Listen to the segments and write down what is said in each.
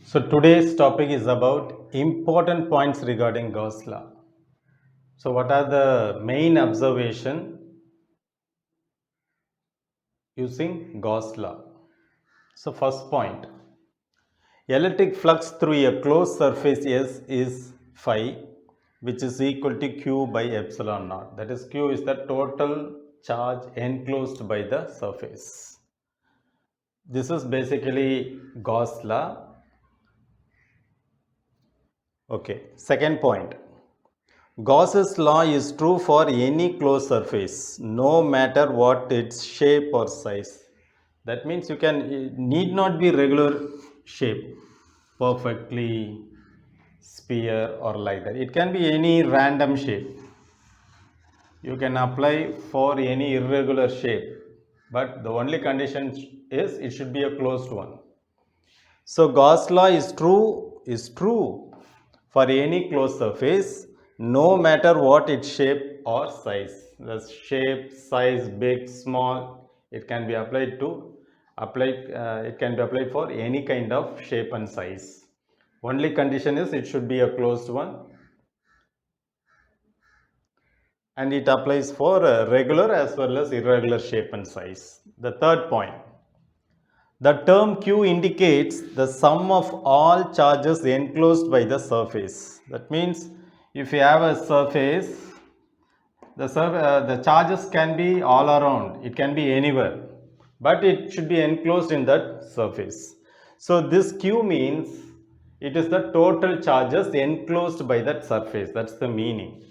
So today's topic is about important points regarding Gauss law. So what are the main observation using Gauss law? So first point, electric flux through a closed surface S is phi, which is equal to Q by epsilon naught. That is, Q is the total charge enclosed by the surface. This is basically Gauss law. Okay, second point. Gauss's law is true for any closed surface, no matter what its shape or size. That means it need not be regular shape, perfectly sphere or like that. It can be any random shape. You can apply for any irregular shape, but the only condition is it should be a closed one. So Gauss law is true for any closed surface, no matter what its shape or size. The shape, size, big, small, it can be applied for any kind of shape and size. Only condition is it should be a closed one, and it applies for regular as well as irregular shape and size. The third point. The term Q indicates the sum of all charges enclosed by the surface. That means if you have a surface, the charges can be all around. It can be anywhere, but it should be enclosed in that surface. So this Q means it is the total charges enclosed by that surface. That's the meaning.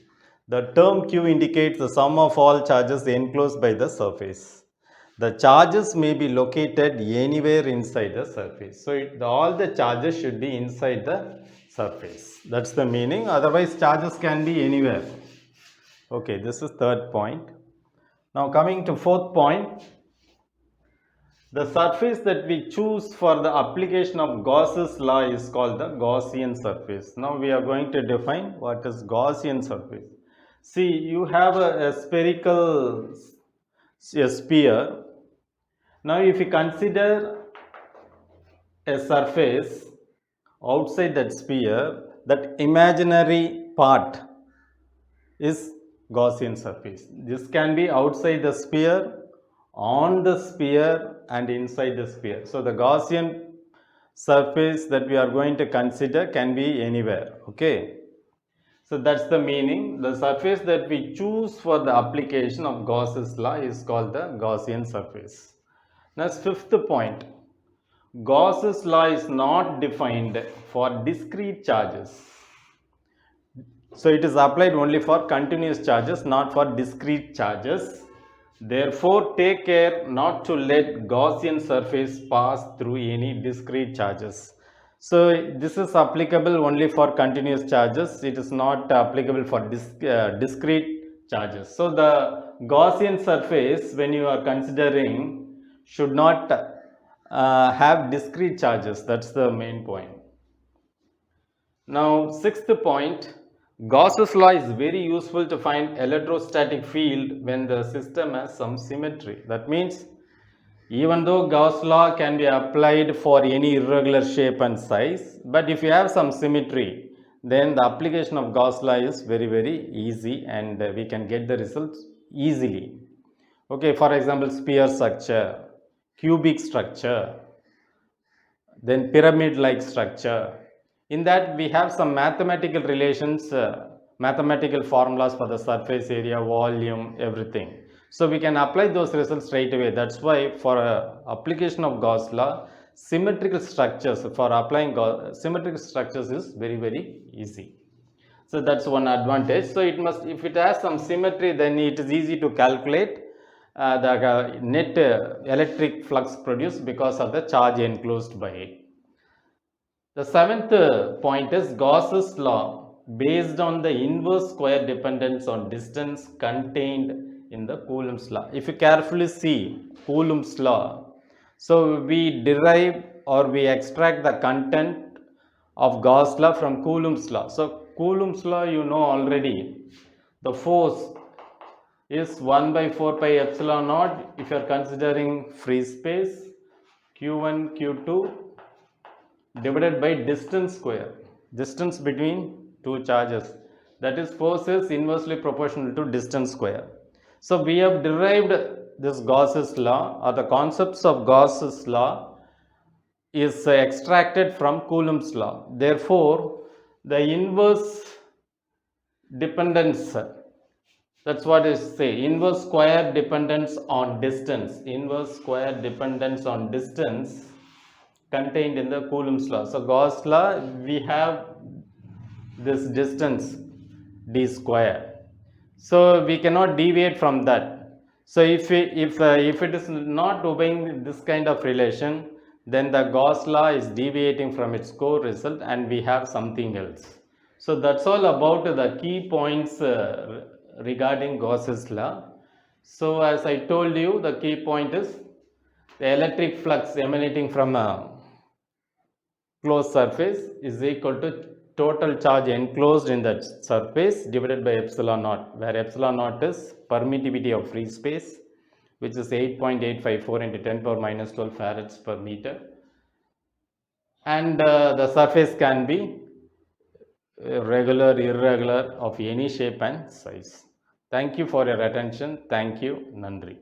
The term Q indicates the sum of all charges enclosed by the surface. The charges may be located anywhere inside the surface. So all the charges should be inside the surface. That's the meaning. Otherwise, charges can be anywhere. Okay, this is third point. Now coming to fourth point, the surface that we choose for the application of Gauss's law is called the Gaussian surface. Now we are going to define what is Gaussian surface. See, you have a spherical sphere. Now if you consider a surface outside that sphere, that imaginary part is Gaussian surface. This can be outside the sphere, on the sphere, and inside the sphere. So the Gaussian surface that we are going to consider can be anywhere. Okay. So that's the meaning. The surface that we choose for the application of Gauss's law is called the Gaussian surface. Next, fifth point. Gauss's law is not defined for discrete charges. So it is applied only for continuous charges, not for discrete charges. Therefore, take care not to let Gaussian surface pass through any discrete charges. So this is applicable only for continuous charges. It is not applicable for discrete charges. So the Gaussian surface, when you are considering, should not have discrete charges. That's the main point. Now, sixth point, Gauss's law is very useful to find electrostatic field when the system has some symmetry. That means even though Gauss law can be applied for any irregular shape and size, but if you have some symmetry, then the application of Gauss law is very easy, and we can get the results easily. Okay, for example, sphere structure, cubic structure, then pyramid like structure. In that we have some mathematical relations, mathematical formulas for the surface area, volume, everything. So we can apply those results straight away. That's why for application of Gauss law, symmetrical structures, for applying symmetrical structures is very easy. So that's one advantage. So it must, if it has some symmetry, then it is easy to calculate the net electric flux produced because of the charge enclosed by it. The seventh point is Gauss's law based on the inverse square dependence on distance contained in the Coulomb's law. If you carefully see Coulomb's law, so we derive or we extract the content of Gauss law from Coulomb's law. So Coulomb's law, you know already, the force is 1 by 4 pi epsilon naught if you are considering free space, Q1, Q2, divided by distance square, distance between two charges, that is force is inversely proportional to distance square. So we have derived this Gauss's law, or the concepts of Gauss's law is extracted from Coulomb's law. Therefore, the inverse dependence, that's what is say, inverse square dependence on distance, inverse square dependence on distance contained in the Coulomb's law. So Gauss law, we have this distance d square, so we cannot deviate from that. So if it is not obeying this kind of relation, then the Gauss law is deviating from its core result and we have something else. So that's all about the key points regarding Gauss's law. So as I told you, the key point is the electric flux emanating from a closed surface is equal to total charge enclosed in that surface divided by epsilon naught, where epsilon naught is permittivity of free space, which is 8.854 into 10 power minus 12 farads per meter, and the surface can be regular, irregular, of any shape and size. Thank you for your attention. Thank you. Nandri.